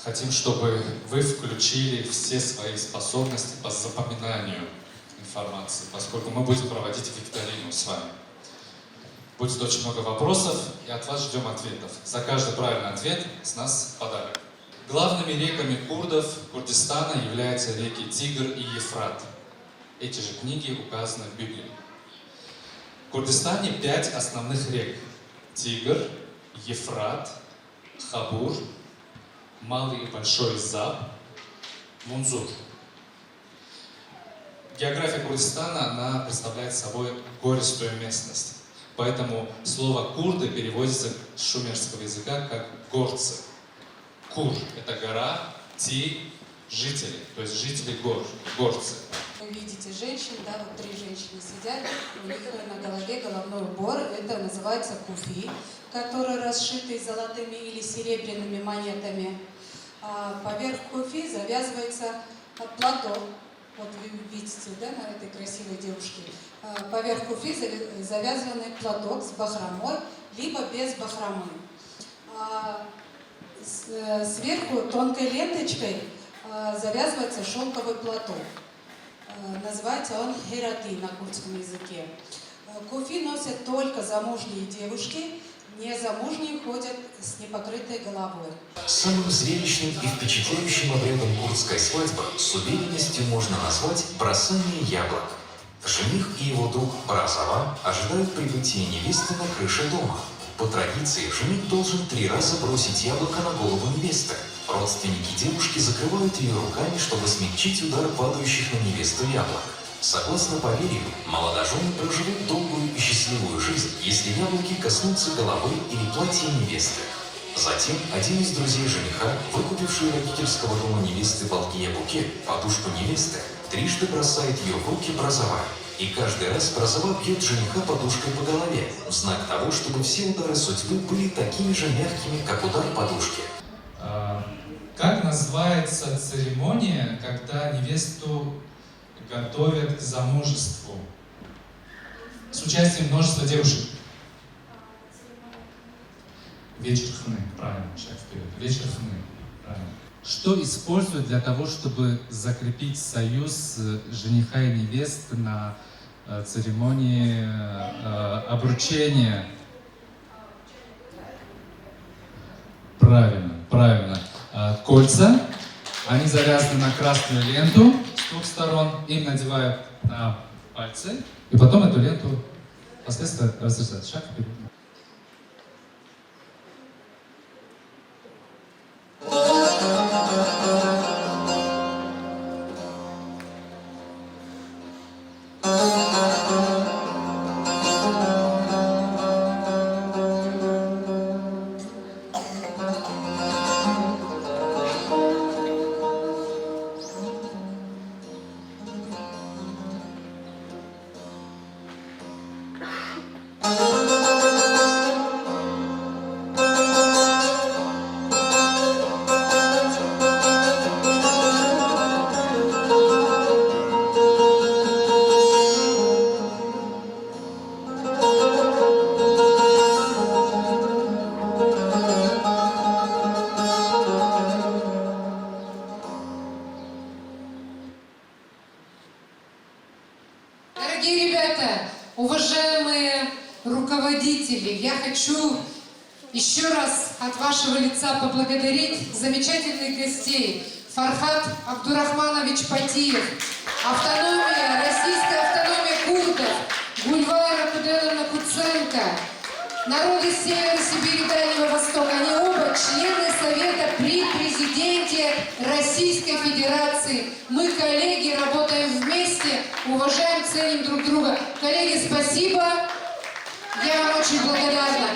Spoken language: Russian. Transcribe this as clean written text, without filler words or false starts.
Хотим, чтобы вы включили все свои способности по запоминанию информации, поскольку мы будем проводить викторину с вами. Будет очень много вопросов, и от вас ждем ответов. За каждый правильный ответ с нас подарок. Главными реками курдов Курдистана являются реки Тигр и Ефрат. Эти же книги указаны в Библии. В Курдистане 5 основных рек: Тигр, Ефрат, Хабур, Малый и Большой Заб, Мунзур. География Курдистана, она представляет собой гористую местность. Поэтому слово «курды» переводится с шумерского языка как «горцы». Кур – это гора, ти – жители, то есть жители гор, горцы. Вы видите женщин, да, вот 3 женщины сидят, у них на голове головной убор, это называется куфи, который расшитый золотыми или серебряными монетами. А поверх куфи завязывается платок. Вот вы видите, да, на этой красивой девушке. Поверх куфи завязанный платок с бахромой, либо без бахромы. Сверху тонкой ленточкой завязывается шелковый платок. Называется он хирати на курдском языке. Куфи носят только замужние девушки, незамужние ходят с непокрытой головой. Самым зрелищным и впечатляющим обрядом курдской свадьбы с уверенностью можно назвать бросание яблок. Жених и его друг Бразова ожидают прибытия невесты на крыше дома. По традиции, жених должен 3 раза бросить яблоко на голову невесты. Родственники девушки закрывают ее руками, чтобы смягчить удар падающих на невесту яблок. Согласно поверью, молодожены проживут долгую и счастливую жизнь, если яблоки коснутся головы или платья невесты. Затем один из друзей жениха, выкупивший у родительского дома невесты Балкия букет, подушку невесты, трижды бросает ее в руки Бразова. И каждый раз Бразова бьет жениха подушкой по голове, в знак того, чтобы все удары судьбы были такими же мягкими, как удар подушки. Как называется церемония, когда невесту готовят к замужеству с участием множества девушек? Вечер хны, правильно, шаг вперед. Вечер хны, правильно. Что используют для того, чтобы закрепить союз жениха и невесты на церемонии обручения? Правильно, правильно. Кольца, они завязаны на красную ленту с 2 сторон, им надевают на пальцы, и потом эту ленту последствия разрезают. Шаг вперед. Дорогие ребята, уважаемые руководители, я хочу еще раз от вашего лица поблагодарить замечательных гостей. Фархат Абдурахманович Патиев, автономия, российская автономия курдов, Гульвайра Куделовна Куценко, народы Севера Сибири и Дальнего Востока. Они оба члены Совета при президенте Российской Федерации. Мы, коллеги, работаем вместе, уважаем, ценим друг друга. Коллеги, спасибо. Я вам очень благодарна.